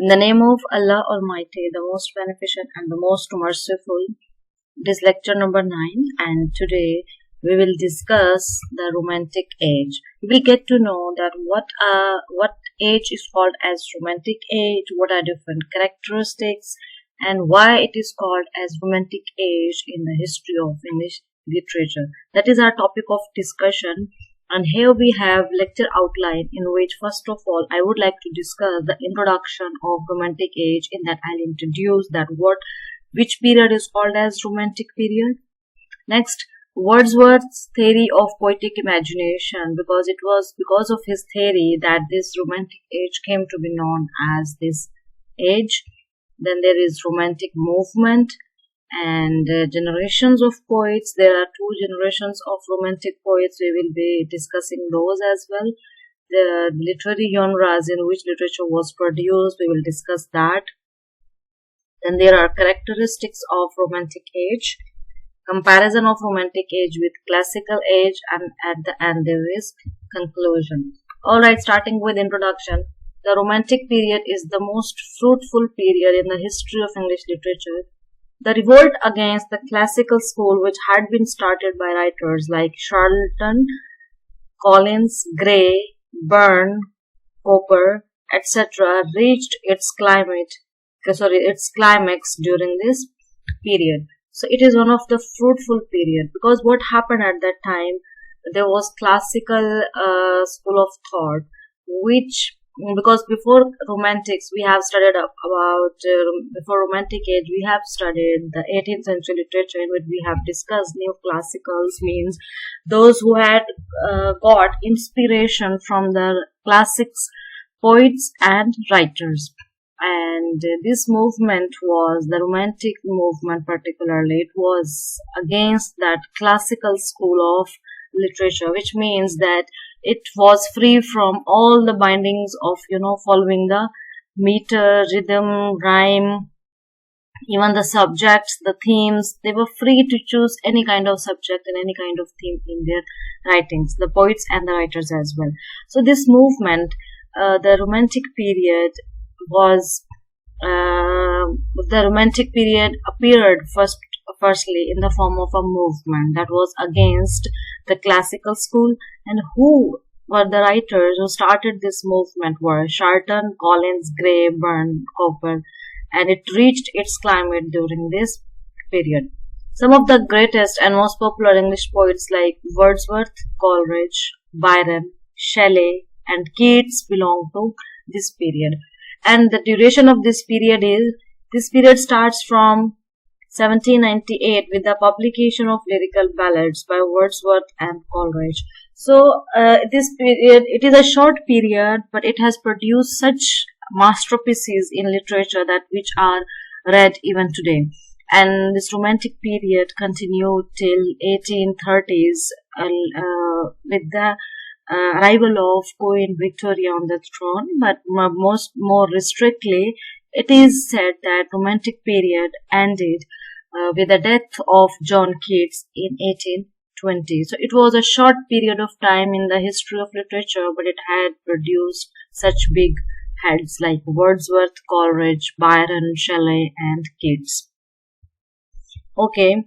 In the name of Allah Almighty, the most beneficent and the most merciful, it is lecture number 9, and today we will discuss the Romantic age. We will get to know that what age is called as Romantic age, what are different characteristics, and why it is called as Romantic age in the history of English literature. That is our topic of discussion. And here we have lecture outline in which first of all I would like to discuss the introduction of Romantic age. In that I'll introduce that which period is called as Romantic period. Next, Wordsworth's theory of poetic imagination, because it was because of his theory that this Romantic age came to be known as this age. Then there is Romantic movement and generations of poets. There are two generations of Romantic poets. We will be discussing those as well. The literary genres in which literature was produced, we will discuss that. Then there are characteristics of Romantic age, comparison of Romantic age with classical age, and at the end there is conclusion. Alright, starting with introduction. The Romantic period is the most fruitful period in the history of English literature. The revolt against the classical school, which had been started by writers like Charlton, Collins, Gray, Burne, Cowper, etc., reached its climax during this period. So it is one of the fruitful period, because what happened at that time, there was classical school of thought, which because before Romantics we have studied before Romantic age we have studied the 18th century literature, in which we have discussed neoclassicals, means those who had got inspiration from the classics, poets and writers. And this movement was the Romantic movement, particularly it was against that classical school of literature, which means that it was free from all the bindings of following the meter, rhythm, rhyme, even the subjects, the themes. They were free to choose any kind of subject and any kind of theme in their writings, the poets and the writers as well. So this movement, the Romantic period was the Romantic period appeared firstly in the form of a movement that was against the classical school. And who were the writers who started this movement were Charlton, Collins, Gray, Burne, Cowper, and it reached its climate during this period. Some of the greatest and most popular English poets like Wordsworth, Coleridge, Byron, Shelley and Keats belong to this period. And the duration of this period starts from 1798 with the publication of lyrical ballads by Wordsworth and Coleridge. So this period, it is a short period, but it has produced such masterpieces in literature that which are read even today. And this Romantic period continued till 1830s with the arrival of Queen Victoria on the throne. But more strictly, it is said that Romantic period ended with the death of John Keats in 1820. So it was a short period of time in the history of literature, but it had produced such big heads like Wordsworth, Coleridge, Byron, Shelley and Keats. Okay,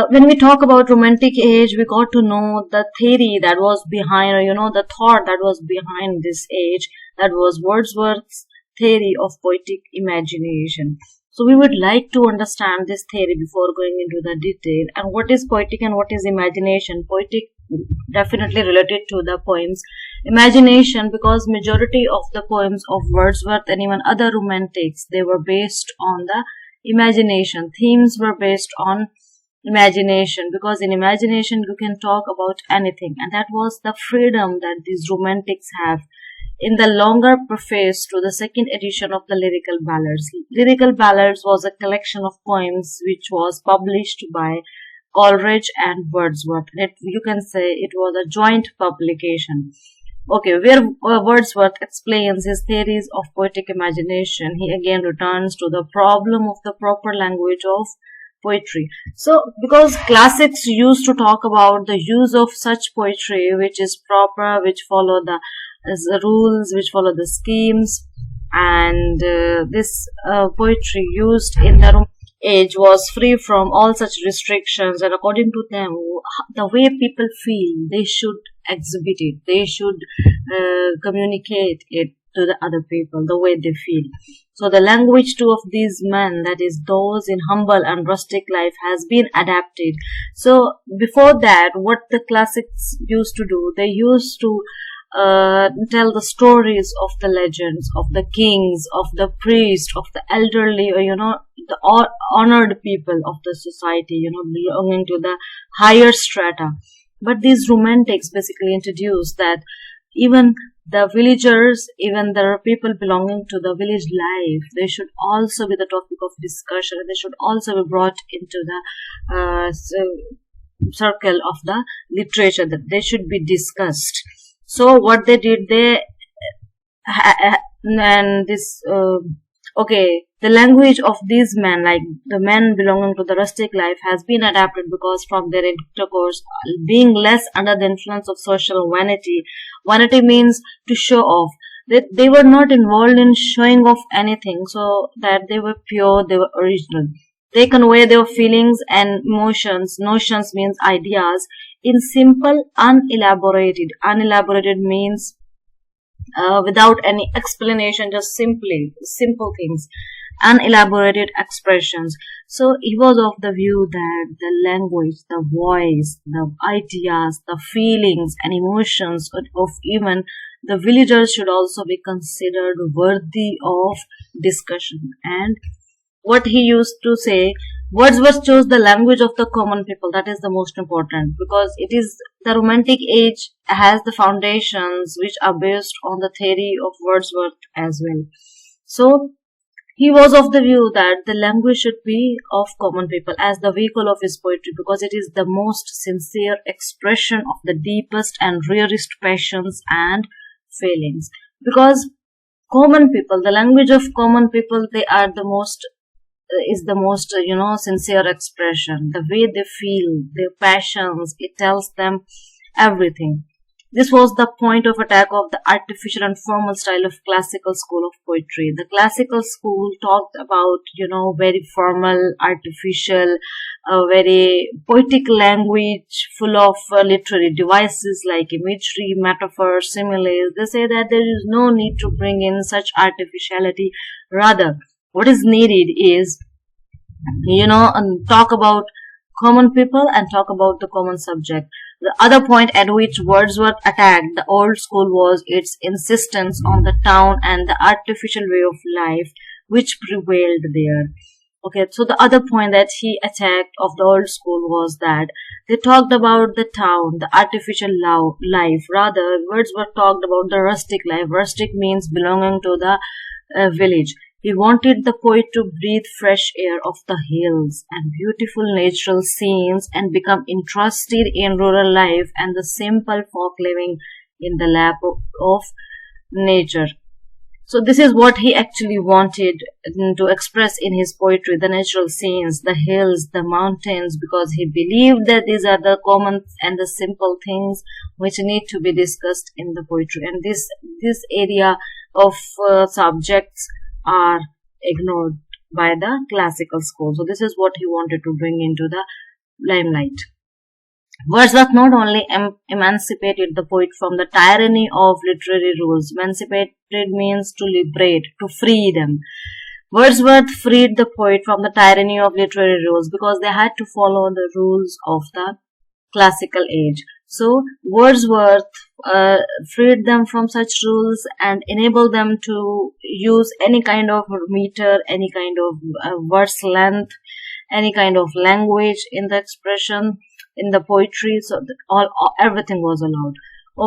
when we talk about Romantic age, we got to know the theory that was behind, the thought that was behind this age. That was Wordsworth's theory of poetic imagination. So we would like to understand this theory before going into the detail. And what is poetic and what is imagination? Poetic definitely related to the poems. Imagination, because majority of the poems of Wordsworth and even other Romantics, they were based on the imagination. Themes were based on imagination, because in imagination you can talk about anything, and that was the freedom that these Romantics have. In the longer preface to the second edition of the Lyrical Ballads. Lyrical Ballads was a collection of poems which was published by Coleridge and Wordsworth. You can say it was a joint publication. Okay, where Wordsworth explains his theories of poetic imagination, he again returns to the problem of the proper language of poetry. So, because classics used to talk about the use of such poetry which is proper, which follow the rules, which follow the schemes, and this poetry used in the Roman age was free from all such restrictions, and according to them, the way people feel, they should exhibit it, they should communicate it to the other people the way they feel. So the language too of these men, that is those in humble and rustic life, has been adapted. So before that, what the classics used to do, they used to tell the stories of the legends, of the kings, of the priests, of the elderly, the honored people of the society, belonging to the higher strata. But these romantics basically introduced that even the villagers, even the people belonging to the village life, they should also be the topic of discussion. They should also be brought into the circle of the literature, that they should be discussed. So what they did, and this the language of these men, like the men belonging to the rustic life, has been adapted because from their intercourse, being less under the influence of social vanity. Vanity means to show off. They were not involved in showing off anything, so that they were pure, they were original. They convey their feelings and emotions. Notions means ideas in simple, unelaborated. Unelaborated means without any explanation, just simple things, unelaborated expressions. So he was of the view that the language, the voice, the ideas, the feelings and emotions of even the villagers should also be considered worthy of discussion. And what he used to say, Wordsworth chose the language of the common people. That is the most important, because it is the Romantic age has the foundations which are based on the theory of Wordsworth as well. So he was of the view that the language should be of common people as the vehicle of his poetry, because it is the most sincere expression of the deepest and rarest passions and feelings. Because common people, the language of common people, they are the most sincere expression. The way they feel, their passions, it tells them everything. This was the point of attack of the artificial and formal style of classical school of poetry. The classical school talked about, very formal, artificial, very poetic language full of literary devices like imagery, metaphors, similes. They say that there is no need to bring in such artificiality. Rather, what is needed is, talk about common people and talk about the common subject. The other point at which Wordsworth attacked the old school was its insistence on the town and the artificial way of life which prevailed there. Okay, so the other point that he attacked of the old school was that they talked about the town, the artificial life. Rather, Wordsworth talked about the rustic life. Rustic means belonging to the village. He wanted the poet to breathe fresh air of the hills and beautiful natural scenes and become interested in rural life and the simple folk living in the lap of nature. So this is what he actually wanted to express in his poetry, the natural scenes, the hills, the mountains, because he believed that these are the common and the simple things which need to be discussed in the poetry. And this area of subjects are ignored by the classical school. So this is what he wanted to bring into the limelight. Wordsworth not only emancipated the poet from the tyranny of literary rules. Emancipated means to liberate, to free them. Wordsworth freed the poet from the tyranny of literary rules because they had to follow the rules of the classical age. So Wordsworth freed them from such rules and enabled them to use any kind of meter, any kind of verse length, any kind of language in the expression, in the poetry. So everything was allowed.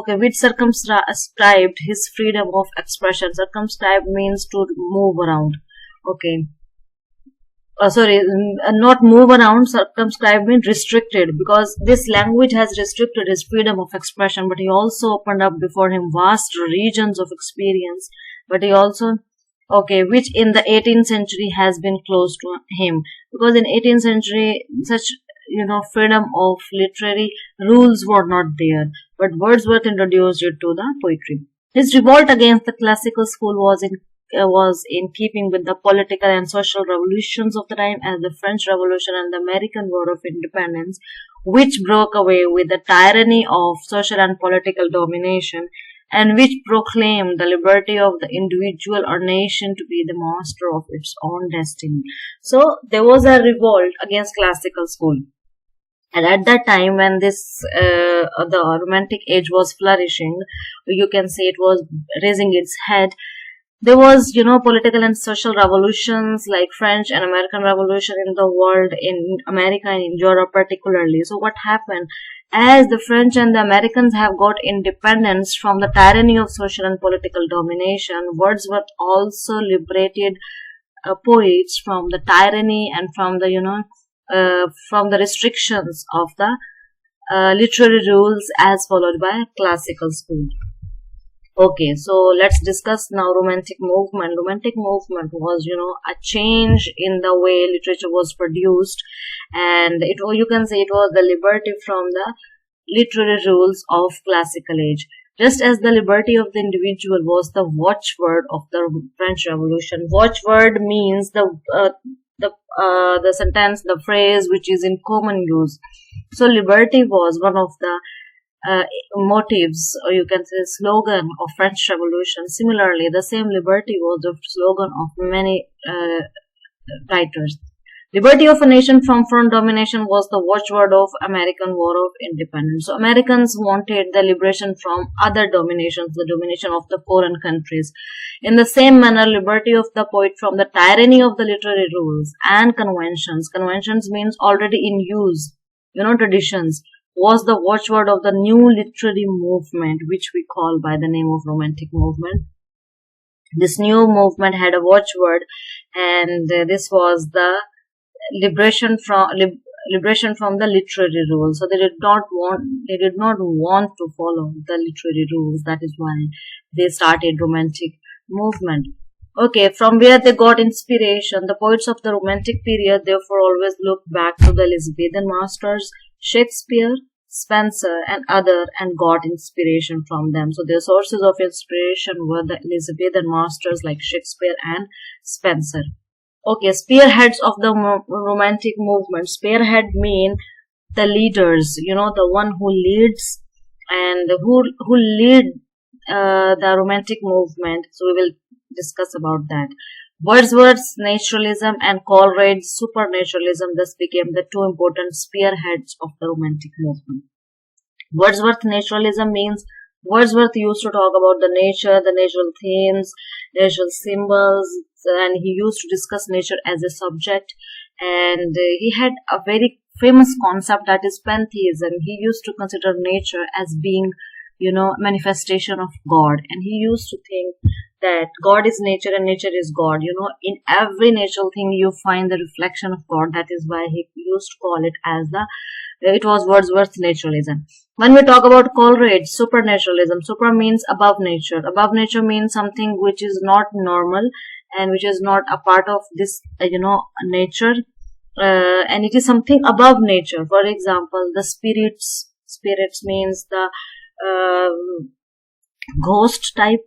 Okay, which circumscribed his freedom of expression. Circumscribed means to move around. Okay. Not move around. Circumscribed means restricted, because this language has restricted his freedom of expression, but he also opened up before him vast regions of experience. But he also, which in the 18th century has been closed to him, because in 18th century such freedom of literary rules were not there, but Wordsworth introduced it to the poetry. His revolt against the classical school was in was in keeping with the political and social revolutions of the time, as the French Revolution and the American War of Independence, which broke away with the tyranny of social and political domination, and which proclaimed the liberty of the individual or nation to be the master of its own destiny. So there was a revolt against classical school. And at that time, when the romantic age was flourishing, you can say it was raising its head. There was, political and social revolutions like French and American Revolution in the world, in America and in Europe particularly. So what happened? As the French and the Americans have got independence from the tyranny of social and political domination, Wordsworth also liberated poets from the tyranny and from the restrictions of the literary rules as followed by classical school. Okay, so let's discuss now Romantic movement. Romantic movement was, a change in the way literature was produced, and you can say it was the liberty from the literary rules of classical age. Just as the liberty of the individual was the watchword of the French Revolution. Watchword means the sentence, the phrase which is in common use. So liberty was one of the motives, or you can say slogan of French Revolution. Similarly, the same liberty was the slogan of many writers. Liberty of a nation from foreign domination was the watchword of American War of Independence. So Americans wanted the liberation from other dominations, the domination of the foreign countries. In the same manner, liberty of the poet from the tyranny of the literary rules and conventions. Conventions means already in use, traditions, was the watchword of the new literary movement, which we call by the name of Romantic movement. This new movement had a watchword, and this was the liberation from the literary rules. So they did not want to follow the literary rules. That is why they started Romantic movement. Okay, from where they got inspiration, the poets of the Romantic period therefore always looked back to the Elizabethan masters, Shakespeare, Spenser, and other, and got inspiration from them. So their sources of inspiration were the Elizabethan masters like Shakespeare and Spenser. Okay, spearheads of the Romantic movement. Spearhead mean the leaders, the one who leads and who lead the Romantic movement. So we will discuss about that. Wordsworth's naturalism and Coleridge's supernaturalism thus became the two important spearheads of the Romantic movement. Wordsworth naturalism means Wordsworth used to talk about the nature, the natural themes, natural symbols, and he used to discuss nature as a subject. And he had a very famous concept, that is pantheism. He used to consider nature as being, manifestation of God. And he used to think that God is nature and nature is God. In every natural thing you find the reflection of God. That is why he used to call it as it was Wordsworth's naturalism. When we talk about Coleridge, supernaturalism, super means above nature. Above nature means something which is not normal and which is not a part of this, nature, and it is something above nature. For example, the spirits means the ghost type,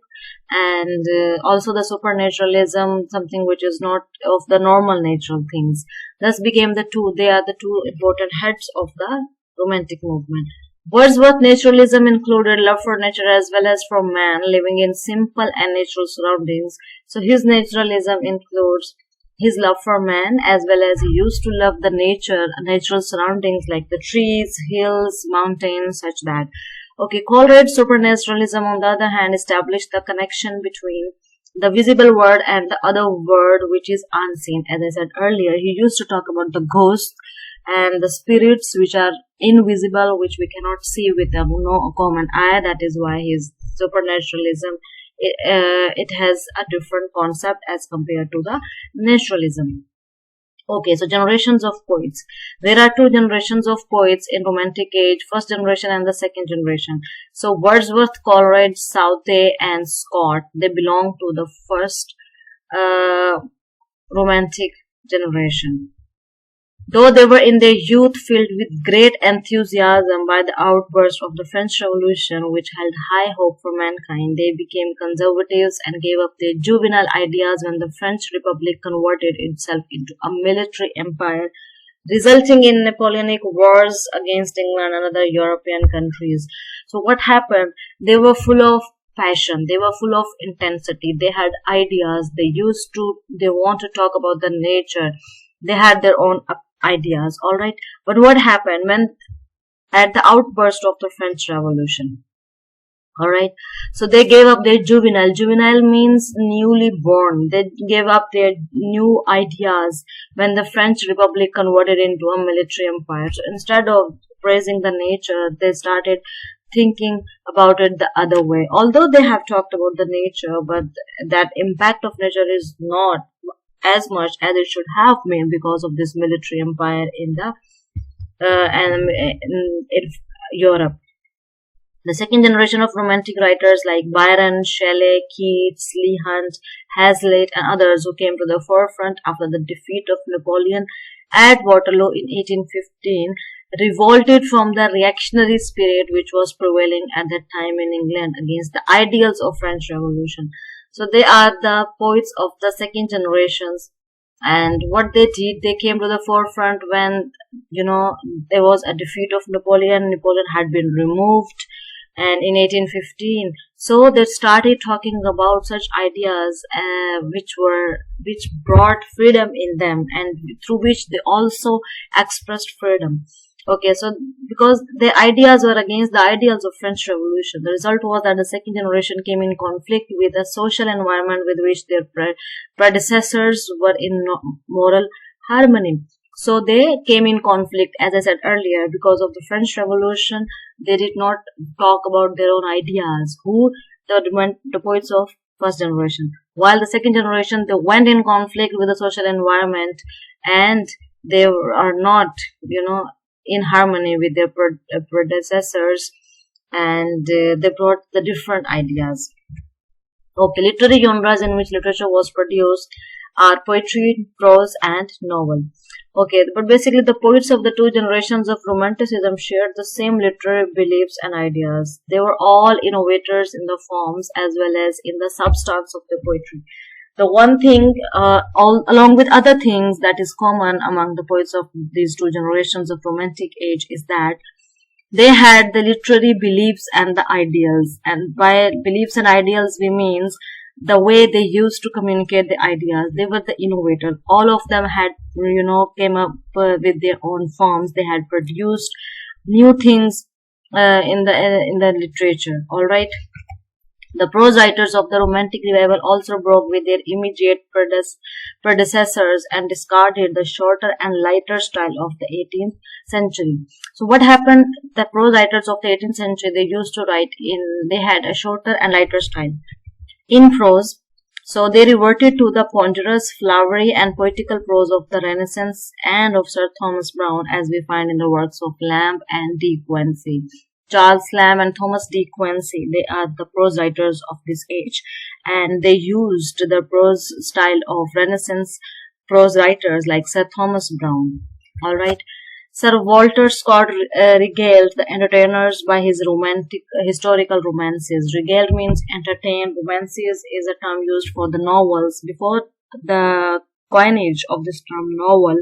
and also the supernaturalism, something which is not of the normal natural things. Thus became they are the two important heads of the Romantic movement. Wordsworth naturalism included love for nature as well as for man living in simple and natural surroundings. So his naturalism includes his love for man, as well as he used to love the natural surroundings like the trees, hills, mountains, such that. Okay, Coleridge's supernaturalism, on the other hand, established the connection between the visible world and the other world, which is unseen. As I said earlier, he used to talk about the ghosts and the spirits which are invisible, which we cannot see with a common eye. That is why his supernaturalism, it has a different concept as compared to the naturalism. Okay, so generations of poets. There are two generations of poets in Romantic age, first generation and the second generation. So Wordsworth, Coleridge, Southey, and Scott, they belong to the first Romantic generation. Though they were in their youth filled with great enthusiasm by the outburst of the French Revolution, which held high hope for mankind, they became conservatives and gave up their juvenile ideas when the French Republic converted itself into a military empire, resulting in Napoleonic wars against England and other European countries. So what happened? They were full of passion, they were full of intensity, they had ideas, they want to talk about the nature, they had their own ideas, all right. But what happened when at the outburst of the French Revolution? All right, so they gave up their juvenile means newly born. They gave up their new ideas when the French Republic converted into a military empire. So instead of praising the nature, they started thinking about it the other way. Although they have talked about the nature, but that impact of nature is not as much as it should have been because of this military empire in the in Europe. The second generation of romantic writers like Byron, Shelley, Keats, Leigh Hunt, Hazlitt, and others who came to the forefront after the defeat of Napoleon at Waterloo in 1815 revolted from the reactionary spirit which was prevailing at that time in England against the ideals of French Revolution. So they are the poets of the second generations, and what they did, they came to the forefront when there was a defeat of Napoleon. Napoleon had been removed, and in 1815, so they started talking about such ideas which brought freedom in them, and through which they also expressed freedom. Okay, so because their ideas were against the ideals of French Revolution, the result was that the second generation came in conflict with the social environment with which their predecessors were in moral harmony. So they came in conflict, as I said earlier, because of the French Revolution. They did not talk about their own ideas, the poets of first generation. While the second generation, they went in conflict with the social environment, and they are not, in harmony with their predecessors, and they brought the different ideas. Okay, literary genres in which literature was produced are poetry, prose, and novel. Okay, but basically the poets of the two generations of Romanticism shared the same literary beliefs and ideas. They were all innovators in the forms as well as in the substance of the poetry. The one thing, along with other things, that is common among the poets of these two generations of Romantic age is that they had the literary beliefs and the ideals. And by beliefs and ideals, we means the way they used to communicate the ideas. They were the innovators. All of them had, came up with their own forms. They had produced new things in the literature. All right. The prose writers of the Romantic Revival also broke with their immediate predecessors and discarded the shorter and lighter style of the 18th century. So what happened? The prose writers of the 18th century, they used to they had a shorter and lighter style in prose. So they reverted to the ponderous, flowery, and poetical prose of the Renaissance and of Sir Thomas Browne, as we find in the works of Lamb and De Quincey. Charles Lamb and Thomas De Quincey, they are the prose writers of this age, and they used the prose style of Renaissance prose writers like Sir Thomas Browne. All right. Sir Walter Scott regaled the entertainers by his historical romances. Regaled means entertain. Romances is a term used for the novels. Before the coinage of this term novel,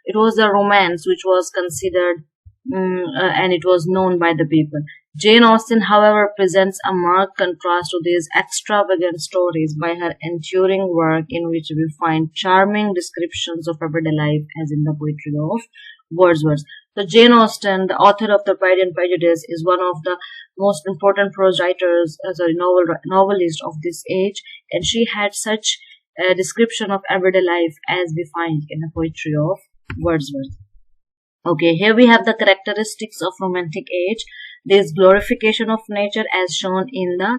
it was the romance which was considered and it was known by the people. Jane Austen, however, presents a marked contrast to these extravagant stories by her enduring work, in which we find charming descriptions of everyday life, as in the poetry of Wordsworth. So Jane Austen, the author of The Pride and Prejudice, is one of the most important prose writers, novelist of this age, and she had such a description of everyday life as we find in the poetry of Wordsworth. Okay, here we have the characteristics of Romantic age. There is glorification of nature as shown in the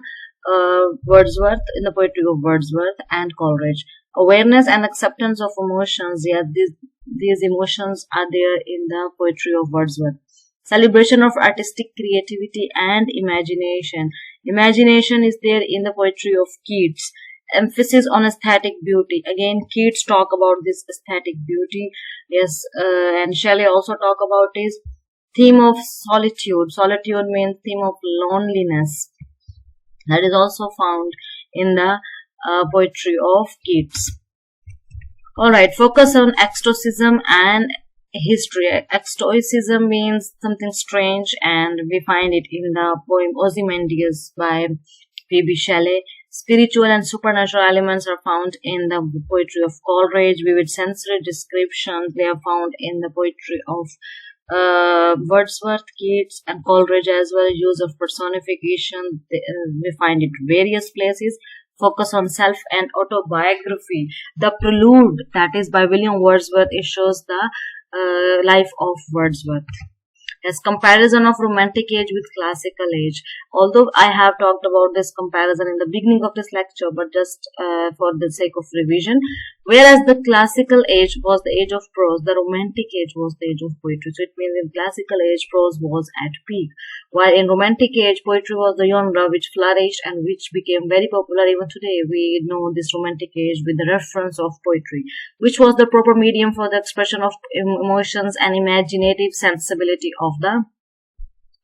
Wordsworth, in the poetry of Wordsworth and Coleridge. Awareness and acceptance of emotions. Yeah, these emotions are there in the poetry of Wordsworth. Celebration of artistic creativity and imagination. Imagination is there in the poetry of Keats. emphasis on aesthetic beauty. Again, Keats talk about this aesthetic beauty. Yes, and Shelley also talk about his theme of solitude. Solitude means theme of loneliness. That is also found in the poetry of Keats. Alright, focus on exorcism and history. Exorcism means something strange, and we find it in the poem Ozymandias by P.B. Shelley. Spiritual and supernatural elements are found in the poetry of Coleridge. Vivid sensory descriptions they are found in the poetry of Wordsworth, Keats, and Coleridge as well. Use of personification we find it various places. Focus on self and autobiography. The Prelude, that is by William Wordsworth, it shows the life of Wordsworth. As comparison of romantic age with classical age. Although I have talked about this comparison in the beginning of this lecture, but just for the sake of revision, whereas the classical age was the age of prose, the romantic age was the age of poetry. So it means in classical age, prose was at peak, while in romantic age, poetry was the genre which flourished and which became very popular. Even today, we know this romantic age with the reference of poetry, which was the proper medium for the expression of emotions and imaginative sensibility of the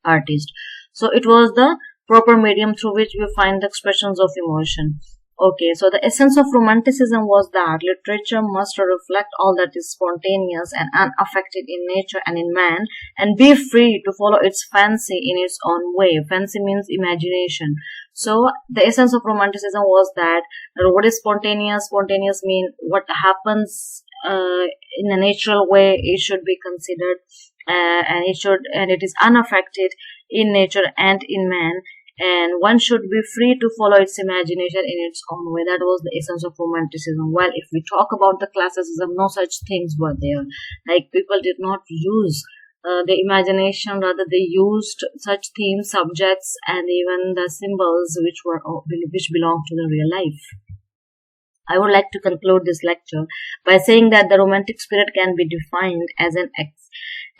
artist. So it was the proper medium through which we find the expressions of emotion. Okay, so the essence of romanticism was that literature must reflect all that is spontaneous and unaffected in nature and in man, and be free to follow its fancy in its own way. Fancy means imagination. So the essence of romanticism was that what is spontaneous? Spontaneous means what happens in a natural way. It should be considered, and it is unaffected in nature and in man, and one should be free to follow its imagination in its own way. That was the essence of romanticism. While if we talk about the classicism, no such things were there. Like, people did not use the imagination, rather they used such themes, subjects, and even the symbols which belong to the real life. I would like to conclude this lecture by saying that the romantic spirit can be defined as an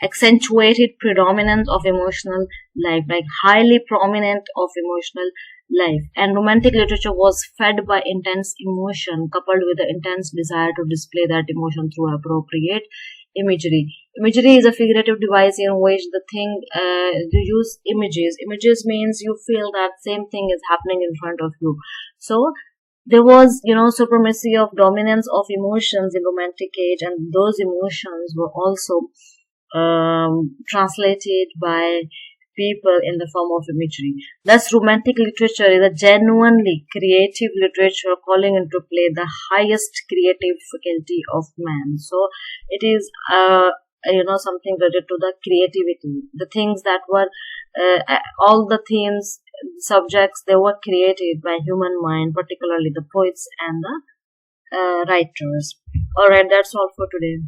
accentuated predominance of emotional life, like highly prominent of emotional life. And romantic literature was fed by intense emotion coupled with the intense desire to display that emotion through appropriate imagery. Imagery is a figurative device in which the thing you use images. Images means you feel that same thing is happening in front of you. So there was, supremacy of dominance of emotions in romantic age, and those emotions were also translated by people in the form of imagery. Thus, romantic literature is a genuinely creative literature calling into play the highest creative faculty of man. So, it is something related to the creativity. The things that were all the themes, subjects, they were created by human mind, particularly the poets and the writers. Alright, that's all for today.